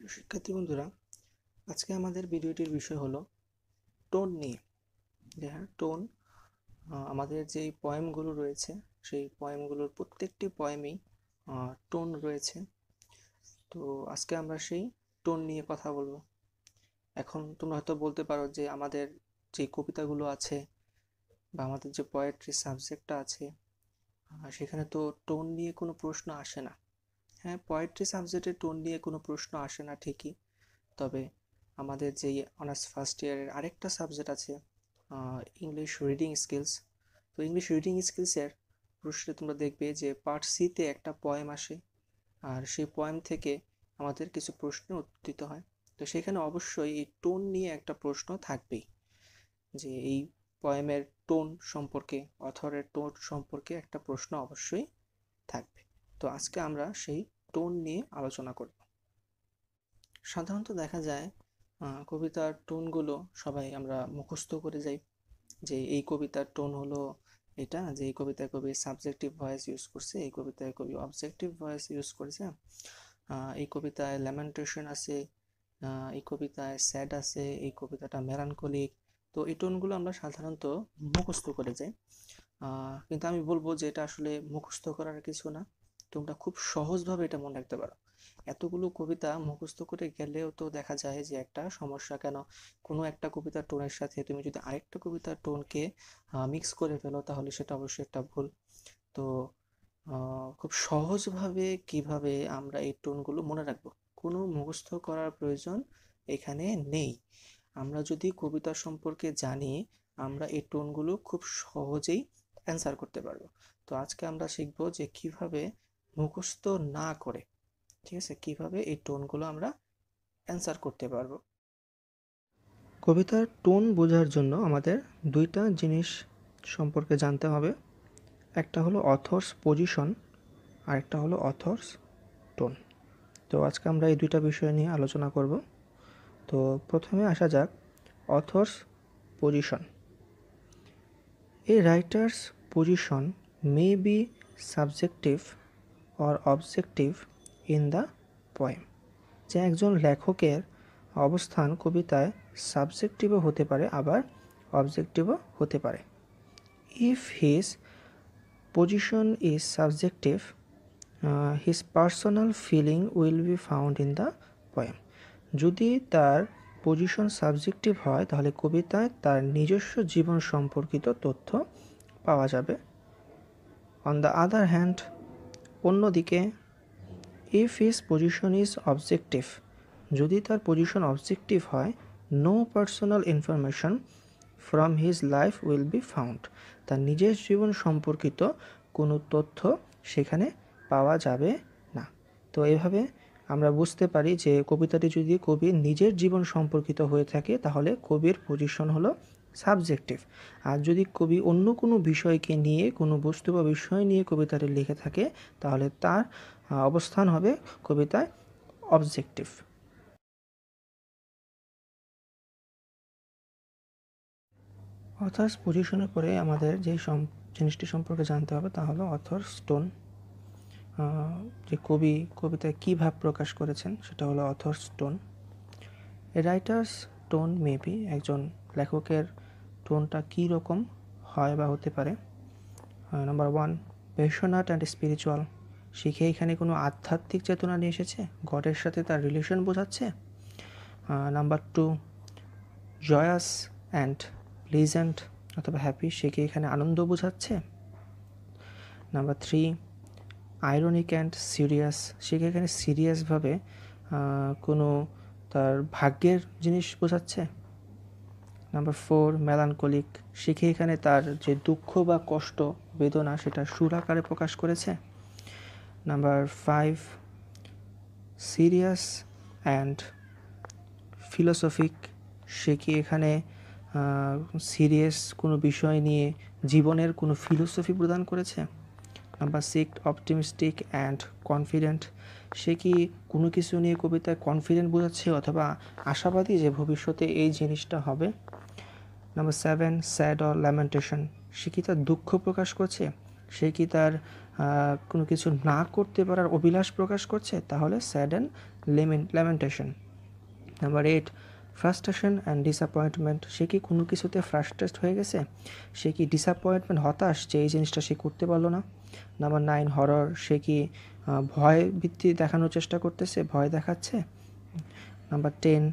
প্রিয় শিক্ষার্থী বন্ধুরা, আজকে আমাদের ভিডিওটির বিষয় হলো টোন নিয়ে। টোন আমাদের যেই পয়েমগুলো রয়েছে সেই পয়েমগুলোর প্রত্যেকটি পয়েমেই টোন রয়েছে। তো আজকে আমরা সেই টোন নিয়ে কথা বলবো। এখন তোমরা হয়তো বলতে পারো যে আমাদের যে কবিতাগুলো আছে বা আমাদের যে পোয়েট্রি সাবজেক্টটা আছে সেখানে তো টোন নিয়ে কোনো প্রশ্ন আসে না। হ্যাঁ, পোয়েট্রি সাবজেক্টে টোন নিয়ে কোনো প্রশ্ন আসে না ঠিকই, তবে আমাদের যেই অনার্স ফার্স্ট ইয়ারের আরেকটা সাবজেক্ট আছে ইংলিশ রিডিং স্কিলস। তো ইংলিশ রিডিং স্কিলসের প্রশ্নে তোমরা দেখবে যে পার্ট সিতে একটা পয়েম আসে, আর সেই পয়েম থেকে আমাদের কিছু প্রশ্ন উত্থিত হয়। তো সেখানে অবশ্যই এই টোন নিয়ে একটা প্রশ্ন থাকবেই, যে এই পয়েমের টোন সম্পর্কে, অথরের টোন সম্পর্কে একটা প্রশ্ন অবশ্যই থাকবে। তো আজকে আমরা সেই টোন নিয়ে আলোচনা করব। সাধারণত দেখা যায় কবিতার টোনগুলো সবাই আমরা মুখস্থ করে যাই, যে এই কবিতার টোন হলো এটা, যে এই কবিতায় কবি সাবজেক্টিভ ভয়েস ইউজ করছে, এই কবিতায় কবি অবজেক্টিভ ভয়েস ইউজ করেছে, এই কবিতায় ল্যামেন্টেশন আছে, এই কবিতায় স্যাড আছে, এই কবিতাটা মেলানকলিক। তো এই টোনগুলো আমরা সাধারণত মুখস্থ করে যাই, কিন্তু আমি বলবো যে এটা আসলে মুখস্থ করার কিছু না। তোমরা খুব সহজভাবে এটা মনে রাখতে পারো। এতগুলো কবিতা মুখস্থ করে গেলেও তো দেখা যায় যে একটা সমস্যা। কেন? কোনো একটা কবিতার টোনের সাথে তুমি যদি আরেকটা কবিতার টোনকে মিক্স করে ফেলো তাহলে সেটা অবশ্যই একটা ভুল। তো খুব সহজভাবে কিভাবে আমরা এই টোনগুলো মনে রাখবো, কোনো মুখস্থ করার প্রয়োজন এখানে নেই। আমরা যদি কবিতা সম্পর্কে জানি, আমরা এই টোনগুলো খুব সহজেই অ্যান্সার করতে পারবো। তো আজকে আমরা শিখবো যে কিভাবে মুখস্থ না করে, ঠিক আছে, কিভাবে এই টোনগুলো আমরা অ্যান্সার করতে পারবো। কবিতার টোন বোঝার জন্য আমাদের দুইটা জিনিস সম্পর্কে জানতে হবে। একটা হলো অথর্স পজিশন, আর একটা হলো অথর্স টোন। তো আজকে আমরা এই দুইটা বিষয় নিয়ে আলোচনা করব। তো প্রথমে আসা যাক author's position. A writer's position may be subjective or objective in the poem. যে একজন লেখকের অবস্থান কবিতায় সাবজেক্টিভও হতে পারে, আবার অবজেক্টিভও হতে পারে। If his position is subjective, his personal feeling will be found in the poem. যদি তার পজিশন সাবজেক্টিভ হয় তাহলে কবিতায় তার নিজস্ব জীবন সম্পর্কিত তথ্য পাওয়া যাবে। অন দ্য আদার হ্যান্ড, অন্যদিকে, if his position is objective, যদি তার পজিশন অবজেক্টিভ হয়, no personal information from his life will be found, তার নিজের জীবন সম্পর্কিত কোনো তথ্য সেখানে পাওয়া যাবে না। তো এভাবে আমরা বুঝতে পারি যে কবিতাটি যদি কবির নিজের জীবন সম্পর্কিত হয়ে থাকে তাহলে কবির পজিশন হলো সাবজেক্টিভ। আর যদি কবি অন্য কোনো বিষয়কে নিয়ে, কোনো বস্তু বা বিষয় নিয়ে কবিতাটি লিখে থাকে তাহলে তার অবস্থান হবে কবিতায় অবজেক্টিভ। অথার্স পজিশনের পরে আমাদের যেই জিনিসটি সম্পর্কে জানতে হবে তা হলো অথর্স টোন। যে কবি কবিতায় কী ভাব প্রকাশ করেছেন সেটা হলো অথর্স টোন। এ রাইটার্স টোন মেবি, একজন লেখকের টোনটা কী রকম হয় বা হতে পারে। নাম্বার 1, প্যাশনেট অ্যান্ড স্পিরিচুয়াল, শিখে এখানে কোনো আধ্যাত্মিক চেতনা নিয়ে এসেছে, গডের সাথে তার রিলেশন বোঝাচ্ছে। নাম্বার 2, জয়াস অ্যান্ড প্লিজেন্ট অথবা হ্যাপি, শিখে এখানে আনন্দ বোঝাচ্ছে। নাম্বার 3, আইরনিক অ্যান্ড সিরিয়াস, শিখে এখানে সিরিয়াসভাবে কোনো তার ভাগ্যের জিনিস বোঝাচ্ছে। নাম্বার 4, মেলানকলিক, শিখে এখানে তার যে দুঃখ বা কষ্ট বেদনা সেটা সুর আকারে প্রকাশ করেছে। নাম্বার 5, সিরিয়াস অ্যান্ড ফিলোসফিক, সে কি এখানে সিরিয়াস কোনো বিষয় নিয়ে জীবনের কোনো ফিলোসফি প্রদান করেছে। নাম্বার 6, অপটিমিস্টিক অ্যান্ড কনফিডেন্ট, সে কি কোনো কিছু নিয়ে কবিতায় কনফিডেন্ট বোঝাচ্ছে অথবা আশাবাদী যে ভবিষ্যতে এই জিনিসটা হবে। নাম্বার 7, স্যাড অর ল্যামেন্টেশন, সে কি তার দুঃখ প্রকাশ করছে, সে কি তার কোনো কিছু না করতে পারার অভিলাষ প্রকাশ করছে, তাহলে sad and lamentation. Number 8, frustration and disappointment. সে কি কোনো কিছুতে ফ্রাস্ট্রেট হয়ে গেছে, সে কি ডিসঅ্যাপয়েন্টমেন্ট, হতাশ যে এই জিনিসটা সে করতে পারলো না। Number 9, horror. সে কি ভয় ভিত্তি দেখানোর চেষ্টা করতেছে, ভয় দেখাচ্ছে। Number 10,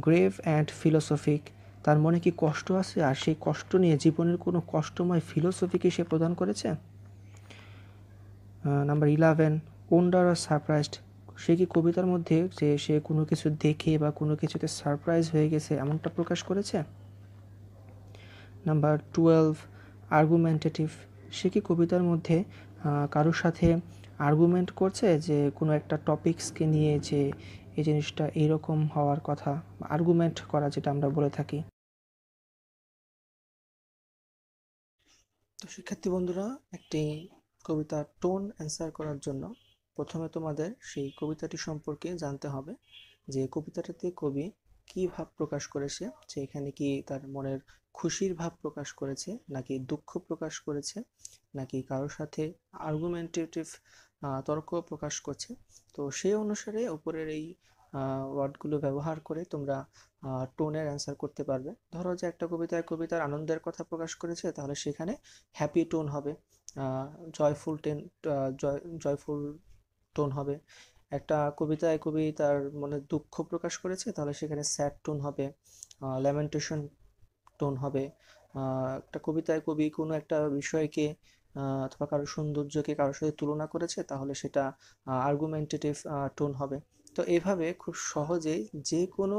grave and philosophic. তার মনে কি কষ্ট আছে, আর সেই কষ্ট নিয়ে জীবনের কোনো কষ্টময় ফিলোসফিকে সে প্রদান করেছে। নাম্বার 11, ওন্ডার আর সারপ্রাইজড। সে কি কবিতার মধ্যে যে সে কোনো কিছু দেখে বা কোনো কিছুতে সারপ্রাইজ হয়ে গেছে এমনটা প্রকাশ করেছে। Number 12, argumentative. সে কি কবিতার মধ্যে কারোর সাথে আর্গুমেন্ট করছে, যে কোনো একটা টপিকসকে নিয়ে যে এই জিনিসটা এইরকম হওয়ার কথা, আর্গুমেন্ট করা যেটা আমরা বলে থাকি। তো শিক্ষার্থী বন্ধুরা, একটি কবিতার টোন অ্যান্সার করার জন্য প্রথমে তোমাদের সেই কবিতাটি সম্পর্কে জানতে হবে, যে কবিতাটাতে কবি কী ভাব প্রকাশ করেছে, যে এখানে কি তার মনের খুশির ভাব প্রকাশ করেছে, নাকি দুঃখ প্রকাশ করেছে, নাকি কারোর সাথে আর্গুমেন্টেটিভ তর্ক প্রকাশ করছে। তো সেই অনুসারে উপরের এই ওয়ার্ডগুলো ব্যবহার করে তোমরা টোনের অ্যান্সার করতে পারবে। ধরো যে একটা কবিতার আনন্দের কথা প্রকাশ করেছে, তাহলে সেখানে হ্যাপি টোন হবে, জয়ফুল টোন হবে। একটা কবিতায় কবি তার মনে দুঃখ প্রকাশ করেছে, তাহলে সেখানে স্যাড টোন হবে, ল্যামেন্টেশন টোন হবে। একটা কবিতায় কবি কোনো একটা বিষয়কে অথবা কারোর সৌন্দর্যকে কারোর সাথে তুলনা করেছে, তাহলে সেটা আর্গুমেন্টেটিভ টোন হবে। তো এইভাবে খুব সহজেই যে কোনো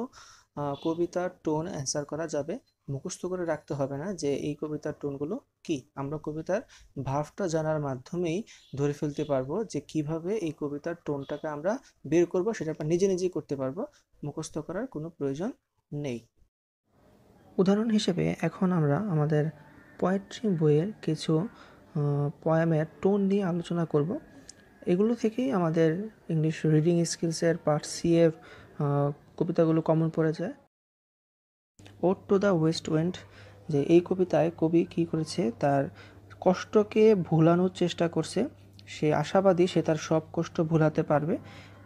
কবিতার টোন অ্যান্সার করা যাবে। মুখস্থ করে রাখতে হবে না যে এই কবিতার টোনগুলো কি, আমরা কবিতার ভাবটা জানার মাধ্যমেই ধরে ফেলতে পারবো যে কিভাবে এই কবিতার টোনটাকে আমরা বের করব, সেটা আমরা নিজে নিজেই করতে পারবো, মুখস্থ করার কোনো প্রয়োজন নেই। উদাহরণ হিসেবে এখন আমরা আমাদের পোয়েট্রি বইয়ের কিছু পোয়েমের টোন নিয়ে আলোচনা করব। এগুলো থেকেই আমাদের ইংলিশ রিডিং স্কিলসের পার্ট সি এর কবিতাগুলো কমন পড়ে যায়। Ode to the west wind, যে এই কবিতায় কবি কী করেছে, তার কষ্টকে ভুলানোর চেষ্টা করছে, সে আশাবাদী সে তার সব কষ্ট ভুলাতে পারবে।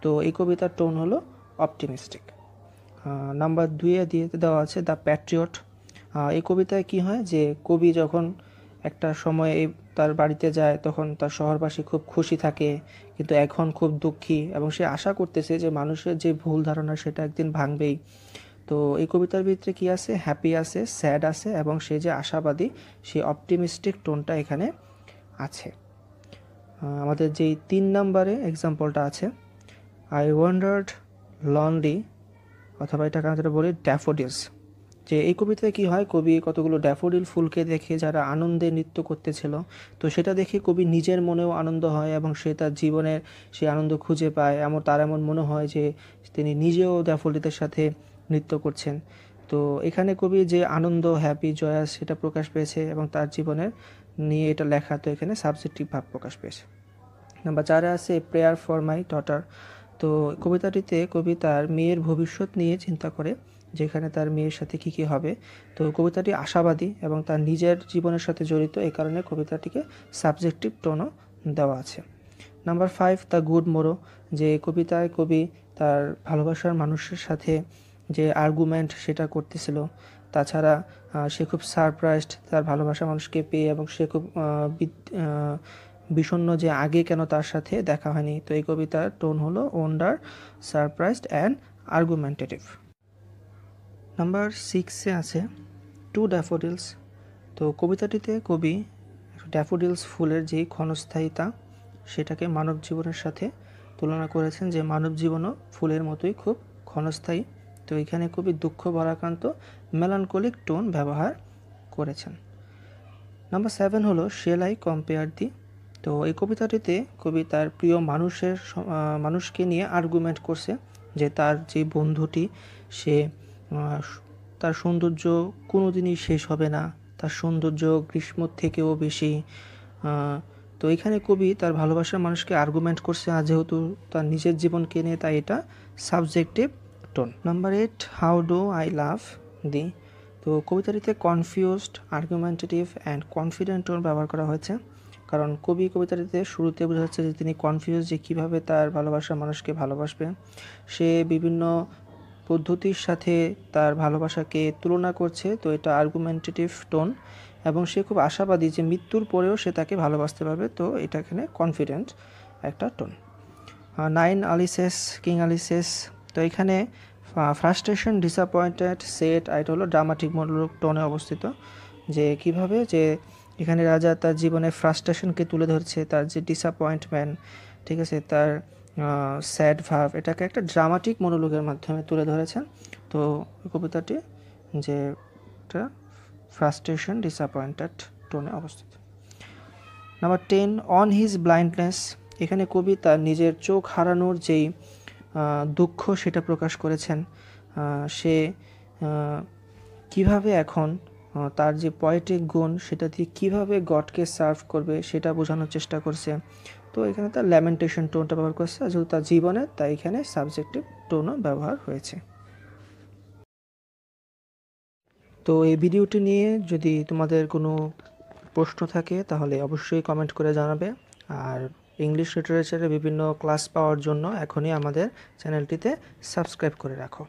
তো এই কবিতার টোন হলো অপটিমিস্টিক। নাম্বার 2-এ দিয়ে দেওয়া আছে দ্য প্যাট্রিয়ট। এই কবিতায় কি হয়, যে কবি যখন একটা সময় তার বাড়িতে যায়, তখন তার শহরবাসী খুব খুশি থাকে, কিন্তু এখন খুব দুঃখী, এবং সে আশা করতেছে যে মানুষের যে ভুল ধারণা সেটা একদিন ভাঙবেই। তো এই কবিতার ভিতরে কি আছে, হ্যাপি আছে, স্যাড আছে, এবং সে যে আশাবাদী সেই অপটিমিস্টিক টোনটা এখানে আছে। আমাদের যেই 3 নম্বরে এক্সাম্পলটা আছে, আই ওয়ান্ডার্ড লনলি, অথবা এটাকে আমরা বলি ড্যাফোডিলস। যে এই কবিতায় কি হয়, কবি কতগুলো ড্যাফোডিল ফুলকে দেখে যারা আনন্দে নৃত্য করতেছিল, তো সেটা দেখে কবি নিজের মনেও আনন্দ হয়, এবং সে তার জীবনের সেই আনন্দ খুঁজে পায়। তার এমন মনে হয় যে তিনি নিজেও ড্যাফোডিলের সাথে নৃত্য করছেন। তো এখানে কবি যে আনন্দ, হ্যাপি, জয়াস সেটা প্রকাশ পেয়েছে, এবং তার জীবনের নিয়ে এটা লেখা, তো এখানে সাবজেক্টিভ ভাব প্রকাশ পেয়েছে। নাম্বার 4-এ আছে প্রেয়ার ফর মাই ডটার। তো কবিতাটিতে কবি তার মেয়ের ভবিষ্যৎ নিয়ে চিন্তা করে, যেখানে তার মেয়ের সাথে কী কী হবে। তো কবিতাটি আশাবাদী এবং তার নিজের জীবনের সাথে জড়িত, এই কারণে কবিতাটিকে সাবজেক্টিভ টোনও দেওয়া আছে। Number 5, the good morrow. যে কবিতায় কবি তার ভালোবাসার মানুষের সাথে যে আর্গুমেন্ট সেটা করতেছিল, তাছাড়া সে খুব সারপ্রাইজড তার ভালোবাসার মানুষকে পেয়ে, এবং সে খুব বিষণ্ণ যে আগে কেন তার সাথে দেখা হয়নি। তো এই কবিতার টোন হলো wonder, surprised and argumentative. Number 6-এ আছে টু ড্যাফোডিলস। তো কবিতাটিতে কবি ড্যাফোডিলস ফুলের যেই ক্ষণস্থায়িতা সেটাকে মানব জীবনের সাথে তুলনা করেছেন, যে মানব জীবনও ফুলের মতোই খুব ক্ষণস্থায়ী। তো এখানে কবি দুঃখ ভারাক্রান্ত মেলানকলিক টোন ব্যবহার করেছেন। নাম্বার 7 হলো শেল আই কম্পেয়ার দি। তো এই কবিতাটিতে কবি তার প্রিয় মানুষকে নিয়ে আর্গুমেন্ট করছে, যে তার যে বন্ধুটি সে তার সৌন্দর্য কোনো দিনই শেষ হবে না, তার সৌন্দর্য গ্রীষ্মর থেকেও বেশি। তো এখানে কবি তার ভালোবাসার মানুষকে আর্গুমেন্ট করছে, আর যেহেতু তার নিজের জীবনকে নিয়ে, তাই এটা subjective tone. Number 8, how do I love thee. তো কবিতাটিতে confused, argumentative and confident tone ব্যবহার করা হয়েছে। কারণ কবিতাটিতে শুরুতে বোঝা যাচ্ছে যে তিনি কনফিউজ যে কীভাবে তার ভালোবাসার মানুষকে ভালোবাসবে। সে বিভিন্ন পদ্ধতির সাথে তার ভালোবাসাকে তুলনা করছে, তো এটা আর্গুমেন্টেটিভ টোন, এবং সে খুব আশাবাদী যে মৃত্যুর পরেও সে তাকে ভালোবাসতে পারবে, তো এটা এখানে কনফিডেন্ট একটা টোন। 9 আলিসেস কিং আলিসেস, তো এখানে ফ্রাস্ট্রেশন, ডিসঅ্যাপয়েন্টেড, সেট, এটা হলো ড্রামাটিক মনোলগ টোনে অবস্থিত। যে কিভাবে যে এখানে রাজা তার জীবনে ফ্রাস্ট্রেশনকে তুলে ধরছে, তার যে ডিসঅ্যাপয়েন্টমেন্ট, ঠিক আছে, তার স্যাড ভাব, এটাকে একটা ড্রামাটিক মনোলগের মাধ্যমে তুলে ধরেছেন। তো কবিতাটি যে একটা ফ্রাস্ট্রেশন, ডিসঅ্যাপয়েন্টেড টোনে অবস্থিত। নাম্বার 10 অন হিজ ব্লাইন্ডনেস, এখানে কবি তার নিজের চোখ হারানোর যেই দুঃখ সেটা প্রকাশ করেছেন। সে কিভাবে এখন তার যে পোয়েটিক গুণ সেটা দিয়ে কীভাবে গডকে সার্ভ করবে সেটা বোঝানোর চেষ্টা করছে। তো এখানে তার ল্যামেন্টেশন টোনটা ব্যবহার করছে, যেহেতু তার জীবনে, তাই এখানে সাবজেক্টিভ টোনও ব্যবহার হয়েছে। তো এই ভিডিওটি নিয়ে যদি তোমাদের কোনো প্রশ্ন থাকে তাহলে অবশ্যই কমেন্ট করে জানাবে। আর ইংলিশ লিটারেচারের বিভিন্ন ক্লাস পাওয়ার জন্য এখনই আমাদের চ্যানেলটিতে সাবস্ক্রাইব করে রাখো।